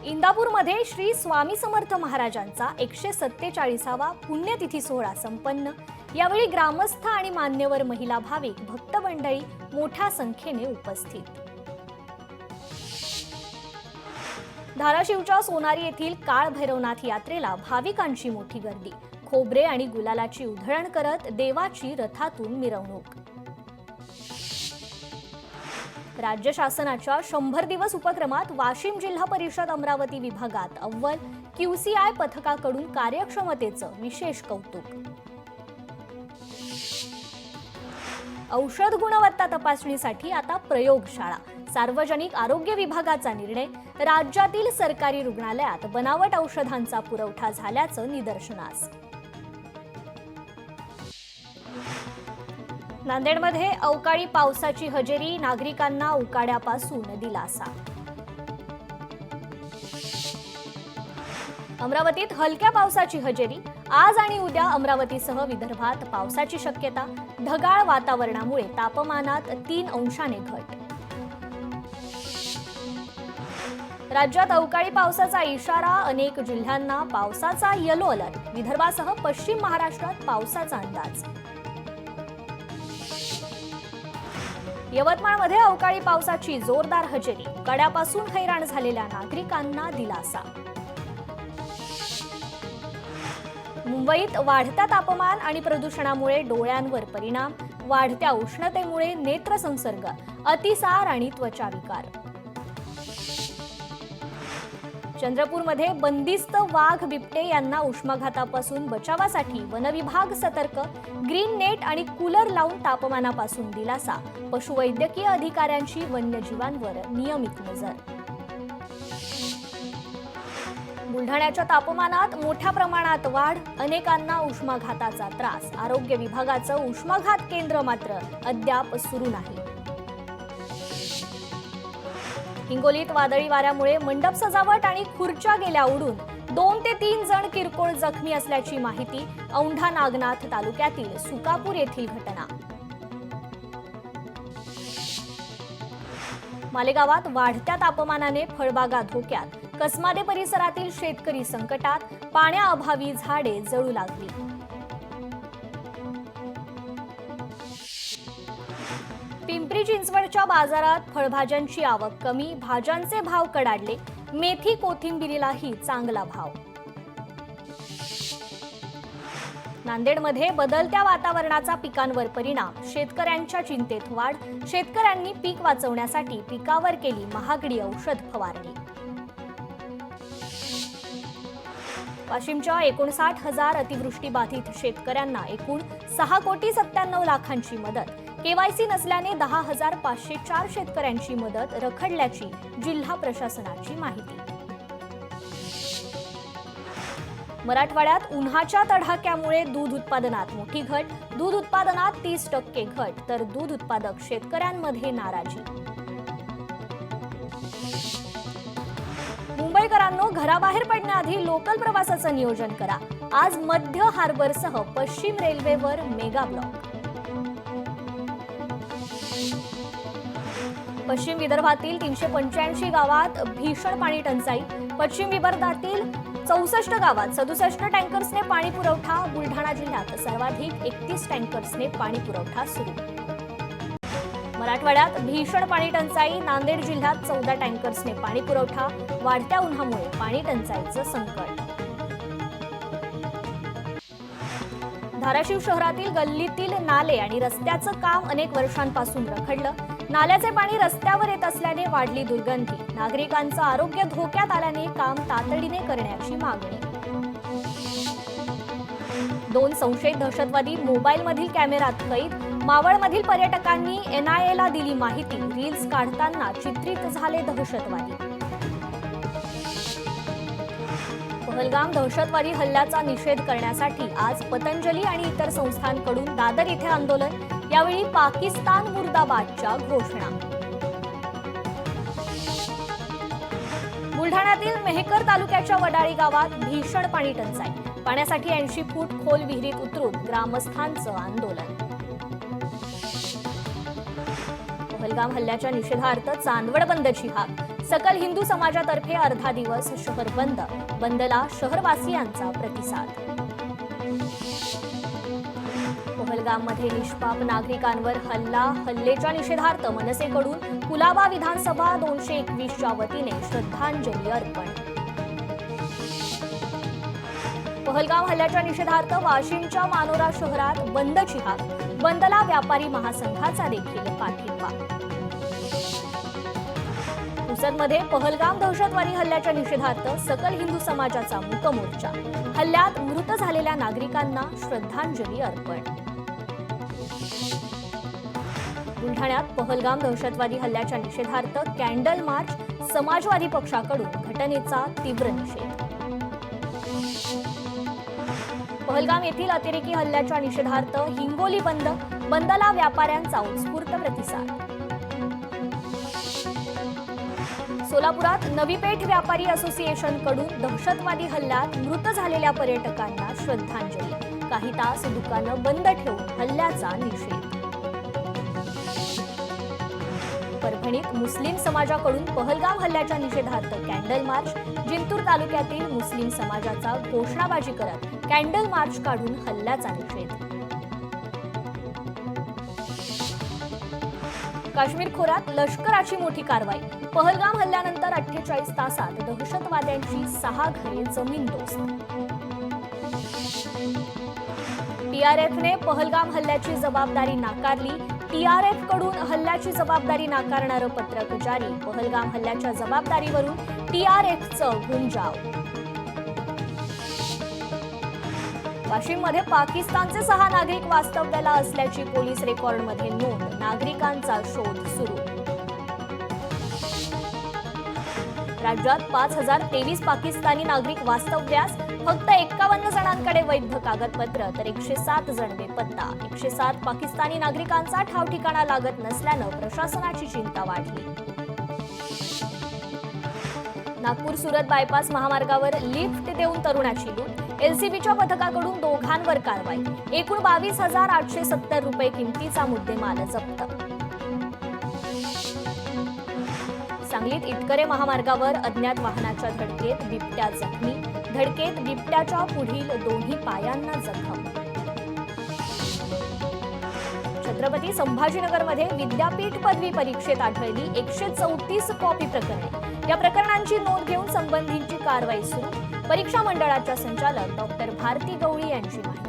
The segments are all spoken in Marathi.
इंदापूरमध्ये श्री स्वामी समर्थ महाराजांचा 147वा पुण्यतिथी सोहळा संपन्न। यावेळी ग्रामस्थ आणि मान्यवर महिला भाविक भक्त मंडळी मोठ्या संख्येने उपस्थित। धाराशिवच्या सोनारी येथील काळ भैरवनाथ यात्रेला भाविकांची मोठी गर्दी। खोबरे आणि गुलालाची उधळण करत देवाची रथातून मिरवणूक। राज्य शासनाच्या 100 दिवस उपक्रमात वाशिम जिल्हा परिषद अमरावती विभागात अव्वल। QCI पथकाकडून कार्यक्षमतेचं विशेष कौतुक। औषध गुणवत्ता तपासणीसाठी आता प्रयोगशाळा। सार्वजनिक आरोग्य विभागाचा निर्णय। राज्यातील सरकारी रुग्णालयात बनावट औषधांचा पुरवठा झाल्याचं निदर्शनास। नांदेडमध्ये अवकाळी पावसाची हजेरी। नागरिकांना उकाड्यापासून दिलासा। अमरावतीत हलक्या पावसाची हजेरी। आज आणि उद्या अमरावतीसह विदर्भात पावसाची शक्यता। ढगाळ वातावरणामुळे तापमानात 3 अंशाने घट। राज्यात अवकाळी पावसाचा इशारा। अनेक जिल्ह्यांना पावसाचा येलो अलर्ट। विदर्भासह पश्चिम महाराष्ट्रात पावसाचा अंदाज। यवतमाळमध्ये अवकाळी पावसाची जोरदार हजेरी। कड्यापासून हैराण झालेल्या नागरिकांना दिलासा। मुंबईत वाढत्या तापमान आणि प्रदूषणामुळे डोळ्यांवर परिणाम। वाढत्या उष्णतेमुळे नेत्रसंसर्ग, अतिसार आणि त्वचा विकार। चंद्रपूरमध्ये बंदिस्त वाघ बिबटे यांना उष्माघातापासून बचावासाठी वनविभाग सतर्क। ग्रीन नेट आणि कूलर लावून तापमानापासून दिलासा। पशुवैद्यकीय अधिकाऱ्यांची वन्यजीवांवर नियमित नजर। बुलढाण्याच्या तापमानात मोठ्या प्रमाणात वाढ। अनेकांना उष्माघाताचा त्रास। आरोग्य विभागाचं उष्माघात केंद्र मात्र अद्याप सुरू नाही। हिंगोलीत वादळी वाऱ्यामुळे मंडप सजावट आणि खुर्च्या गेल्या उडून। 2 ते 3 जण किरकोळ जखमी असल्याची माहिती। औंढा नागनाथ तालुक्यातील सुकापूर येथील घटना। मालेगावात वाढत्या तापमानाने फळबागा धोक्यात। कसमादे परिसरातील शेतकरी संकटात। पाण्याअभावी झाडे जळू लागली। पिंपरी चिंचवडच्या बाजारात फळभाज्यांची आवक कमी। भाज्यांचे भाव कडाडले। मेथी कोथिंबिरीलाही चांगला भाव। नांदेडमध्ये बदलत्या वातावरणाचा पिकांवर परिणाम। शेतकऱ्यांच्या चिंतेत वाढ। शेतकऱ्यांनी पीक वाचवण्यासाठी पिकावर केली महागडी औषध फवारणी। वाशिमच्या 59,000 अतिवृष्टीबाधित शेतकऱ्यांना एकूण 6,97,00,000ची मदत। केवायसी नसल्याने 10,504 शेतकऱ्यांची मदत रखडल्याची जिल्हा प्रशासनाची माहिती। मराठवाड्यात उन्हाच्या तडाख्यामुळे दूध उत्पादनात मोठी घट। दूध उत्पादनात 30% घट तर दूध उत्पादक शेतकऱ्यांमध्ये नाराजी। मुंबईकरांनो, घराबाहेर पडण्याआधी लोकल प्रवासाचं नियोजन करा। आज मध्य हार्बरसह पश्चिम रेल्वेवर मेगा ब्लॉक। पश्चिम विदर्भातील 385 गावात भीषण पाणी टंचाई। पश्चिम विदर्भातील 64 गावात 67 टँकर्सने पाणी पुरवठा। बुलढाणा जिल्ह्यात सर्वाधिक 31 टँकर्सने पाणी पुरवठा सुरू। मराठवाड्यात भीषण पाणी टंचाई। नांदेड जिल्ह्यात 14 टँकर्सने पाणी पुरवठा। वाढत्या उन्हामुळे पाणी टंचाईचं संकट। धाराशिव शहरातील गल्लीतील नाले आणि रस्त्याचं काम अनेक वर्षांपासून रखडलं। नाल्याचे पाणी रस्त्यावर येत असल्याने वाढली दुर्गंधी। नागरिकांचं आरोग्य धोक्यात आल्याने काम तातडीने करण्याची मागणी। 2 संशयित दहशतवादी मोबाईलमधील कॅमेऱ्यात कैद। मावळमधील पर्यटकांनी NIAला दिली माहिती। रील्स काढताना चित्रित झाले दहशतवादी। पहलगाम दहशतवादी हल्ल्याचा निषेध करण्यासाठी आज पतंजली आणि इतर संस्थांकडून दादर येथे आंदोलन। यावेळी पाकिस्तान मुर्दाबादच्या घोषणा। बुलढाण्यातील मेहकर तालुक्याच्या वडाळी गावात भीषण पाणी टंचाई। पाण्यासाठी 80 फूट खोल विहिरीत उतरून ग्रामस्थांचं आंदोलन। पहलगाम हल्ल्याच्या निषेधार्थ चांदवड बंदची हाक। सकल हिंदू समाजातर्फे अर्धा दिवस शहर बंद. बंदला शहरवासियांचा प्रतिसाद. पहलगाममध्ये निष्पाप नागरिकांवर हल्ल्याच्या निषेधार्थ मनसेकडून कुलाबा विधानसभा 221च्या वतीने श्रद्धांजली अर्पण. पहलगाम हल्ल्याच्या निषेधार्थ वाशिमच्या मानोरा शहरात बंदची हाक. बंदला व्यापारी महासंघाचा देखील पाठिंबा. पुसदमध्ये पहलगाम दहशतवादी हल्ल्याच्या निषेधार्थ सकल हिंदू समाजाचा मूक मोर्चा. हल्ल्यात मृत झालेल्या नागरिकांना श्रद्धांजली अर्पण. बुलढाण्यात पहलगाम दहशतवादी हल्ल्याच्या निषेधार्थ कॅन्डल मार्च. समाजवादी पक्षाकडून घटनेचा तीव्र निषेध. पहलगाम येथील अतिरेकी हल्ल्याच्या निषेधार्थ हिंगोली बंद. बंदला व्यापाऱ्यांचा उत्स्फूर्त प्रतिसाद. सोलापुरात नवी पेठ व्यापारी असोसिएशनकडून दहशतवादी हल्ल्यात मृत झालेल्या पर्यटकांना श्रद्धांजली. काही तास दुकानं बंद ठेवून हल्ल्याचा निषेध. परभणीत मुस्लिम समाजाकडून पहलगाम हल्ल्याच्या निषेधार्थ कॅन्डल मार्च. जिंतूर तालुक्यातील मुस्लिम समाजाचा घोषणाबाजी करत कॅन्डल मार्च काढून हल्ल्याचा निषेध. काश्मीर खोऱ्यात लष्कराची मोठी कारवाई. पहलगाम हल्ल्यानंतर 48 तासात दहशतवाद्यांची 6 घरे जमीनदोस्त. टीआरएफने पहलगाम हल्ल्याची जबाबदारी नाकारली. टीआरएफ कडून हल्ल्याची जबाबदारी नाकारणारं पत्रक जारी. पहलगाम हल्ल्याच्या जबाबदारीवरून टीआरएफचं घुमजाव. वाशिममध्ये पाकिस्तानचे 6 नागरिक वास्तव्याला असल्याची पोलीस रेकॉर्डमध्ये नोंद. नागरिकांचा शोध सुरू. राज्यात 5023 पाकिस्तानी नागरिक वास्तव्यास. फक्त 51 जणांकडे वैध कागदपत्र तर 107 जण बेपत्ता. 107 पाकिस्तानी नागरिकांचा ठाव ठिकाणा लागत नसल्यानं प्रशासनाची चिंता वाढली. नागपूर सुरत बायपास महामार्गावर लिफ्ट देऊन तरुणाची लूट. एलसीबीच्या पथकाकडून दोघांवर कारवाई. एकूण 22,870 रुपये किमतीचा मुद्देमाल जप्त. सांगलीत इटकरे महामार्गावर अज्ञात वाहनाच्या धडकेत बिबट्या जखमी. धडकेत बिबट्याच्या पुढील दोन्ही पायांना जखम. छत्रपती संभाजीनगरमध्ये विद्यापीठ पदवी परीक्षेत आढळली 134 कॉपी प्रकरणे. या प्रकरणांची नोंद घेऊन संबंधींची कारवाई सुरू. परीक्षा मंडळाच्या संचालक डॉक्टर भारती गवळी यांची माहिती.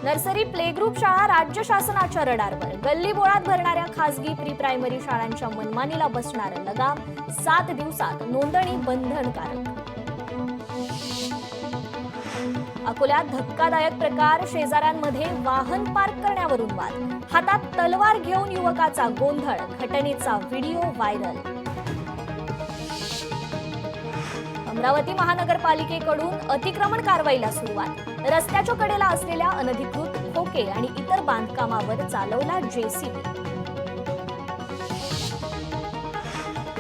नर्सरी प्ले ग्रुप शाळा राज्य शासनाच्या रडारवर. गल्ली बोळात भरणाऱ्या खासगी प्री प्रायमरी शाळांच्या मनमानीला बसणार लगाम. 7 दिवसात नोंदणी बंधनकारक. अकोल्यात धक्कादायक प्रकार. शेजाऱ्यांमध्ये वाहन पार्क करण्यावरून वाद. हातात तलवार घेऊन युवकाचा गोंधळ. घटनेचा व्हिडिओ व्हायरल. अमरावती महानगरपालिकेकडून अतिक्रमण कारवाईला सुरुवात. रस्त्याच्या कडेला असलेल्या अनधिकृत खोके आणि इतर बांधकामावर चालवला जेसीबी.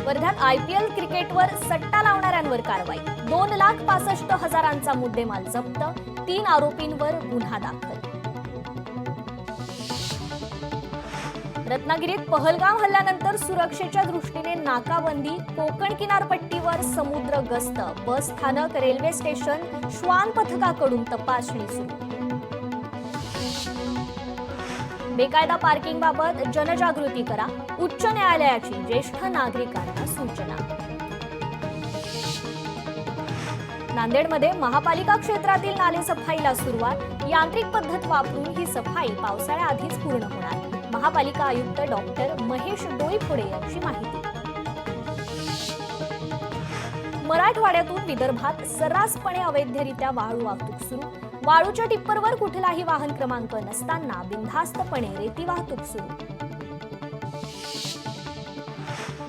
वर्ध्यात आयपीएल क्रिकेटवर सट्टा लावणाऱ्यांवर कारवाई. 2,65,000चा मुद्देमाल जप्त. 3 आरोपींवर गुन्हा दाखल. रत्नागिरीत पहलगाम हल्ल्यानंतर सुरक्षेच्या दृष्टीने नाकाबंदी. कोकण किनारपट्टीवर समुद्र गस्त. बस स्थानक, रेल्वे स्टेशन, श्वान पथकाकडून तपासणी सुरू. बेकायदा पार्किंगबाबत जनजागृती करा. उच्च न्यायालयाची ज्येष्ठ नागरिकांना सूचना. नांदेडमध्ये महापालिका क्षेत्रातील नालेसफाईला सुरुवात. यांत्रिक पद्धत वापरून ही सफाई पावसाळ्याआधीच पूर्ण होणार. महापालिका आयुक्त डॉक्टर महेश डोईफोडे यांची माहिती. मराठवाड्यातून विदर्भात सर्रासपणे अवैधरित्या वाळू वाहतूक सुरू. वाळूच्या टिप्परवर कुठलाही वाहन क्रमांक नसताना बिनधास्तपणे रेती वाहतूक सुरू.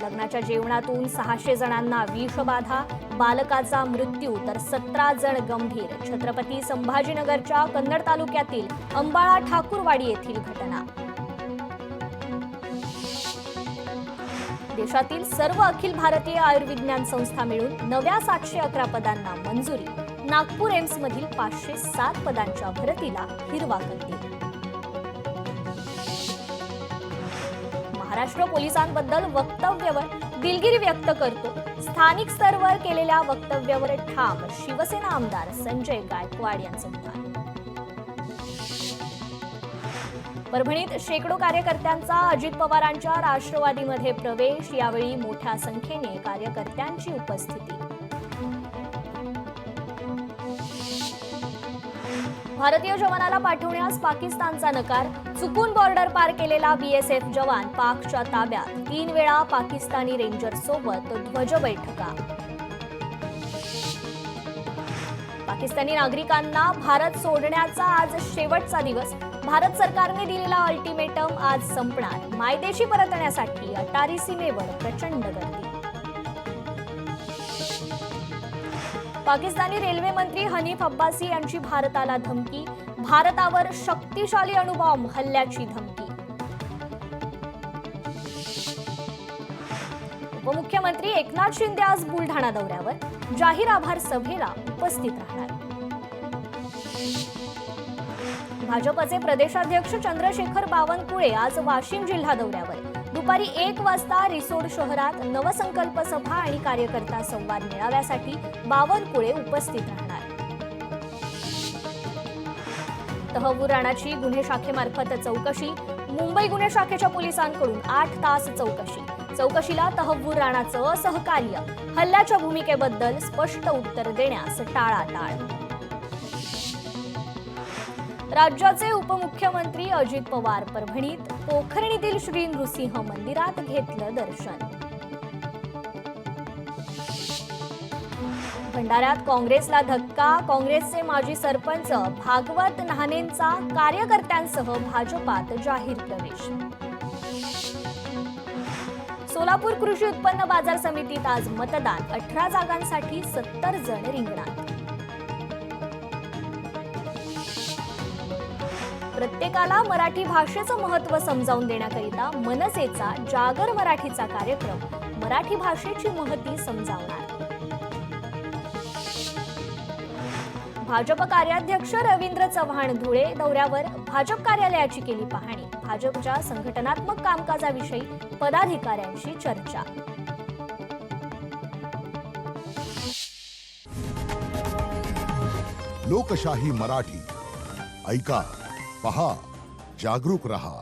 लग्नाच्या जेवणातून 600 जणांना विषबाधा. बालकाचा मृत्यू तर 17 जण गंभीर. छत्रपती संभाजीनगरच्या कन्नड तालुक्यातील अंबाळा ठाकूरवाडी येथील घटना. देशातील सर्व अखिल भारतीय आयुर्विज्ञान संस्था मिळून नव्या 711 पदांना मंजुरी. नागपूर एम्स मधील 507 पदांच्या भरतीला हिरवा कंदील. महाराष्ट्र पोलिसांबद्दल वक्तव्यावर दिलगिरी व्यक्त करतो. स्थानिक स्तरावर केलेल्या वक्तव्यावर ठाम शिवसेना आमदार संजय गायकवाड यांचं विधान. परभणीत शेकडो कार्यकर्त्यांचा अजित पवारांच्या राष्ट्रवादीमध्ये प्रवेश. यावेळी मोठ्या संख्येने कार्यकर्त्यांची उपस्थिती. भारतीय जवानाला पाठवण्यास पाकिस्तानचा नकार. चुकून बॉर्डर पार केलेला बीएसएफ जवान पाकच्या ताब्यात. 3 वेळा पाकिस्तानी रेंजर्ससोबत ध्वज बैठका. पाकिस्तानी नागरिकांना भारत सोडण्याचा आज शेवटचा दिवस. भारत सरकारने दिलेला अल्टिमेटम आज संपणार. मायदेशी परतण्यासाठी अटारी सीमेवर प्रचंड गर्दी. पाकिस्तानी रेल्वे मंत्री हनीफ अब्बासी यांची भारताला धमकी. भारतावर शक्तिशाली अणुबॉम्ब हल्ल्याची धमकी. उपमुख्यमंत्री एकनाथ शिंदे आज बुलढाणा दौऱ्यावर. जाहीर आभार सभेला उपस्थित राहणार. भाजपचे प्रदेशाध्यक्ष चंद्रशेखर बावनकुळे आज वाशिम जिल्हा दौऱ्यावर. दुपारी 1 वाजता रिसोड शहरात नवसंकल्प सभा आणि कार्यकर्ता संवाद मेळाव्यासाठी बावनकुळे उपस्थित राहणार. तहव्वूर राणाची गुन्हे शाखेमार्फत चौकशी. मुंबई गुन्हे शाखेच्या पोलिसांकडून 8 तास चौकशी. चौकशीला तहव्वूर राणाचं असहकार्य. हल्ल्याच्या भूमिकेबद्दल स्पष्ट उत्तर देण्यास टाळाटाळ. राज्याचे उपमुख्यमंत्री अजित पवार परभणीत. पोखरणीतील श्री नृसिंह मंदिरात घेतलं दर्शन. भंडाऱ्यात काँग्रेसला धक्का. काँग्रेसचे माजी सरपंच भागवत नाहनेंचा कार्यकर्त्यांसह भाजपात जाहीर प्रवेश. सोलापूर कृषी उत्पन्न बाजार समितीत आज मतदान. 18 जागांसाठी 70 जण रिंगणात. प्रत्येकाला मराठी भाषेचं महत्त्व समजावून देण्याकरिता मनसेचा जागर मराठीचा कार्यक्रम मराठी भाषेची महती समजावणार. भाजप कार्याध्यक्ष रवींद्र चव्हाण धुळे दौऱ्यावर. भाजप कार्यालयाची केली पाहणी. भाजपच्या संघटनात्मक कामकाजाविषयी पदाधिकाऱ्यांशी चर्चा. लोकशाही मराठी ऐका, पहा, जागरूक रहा.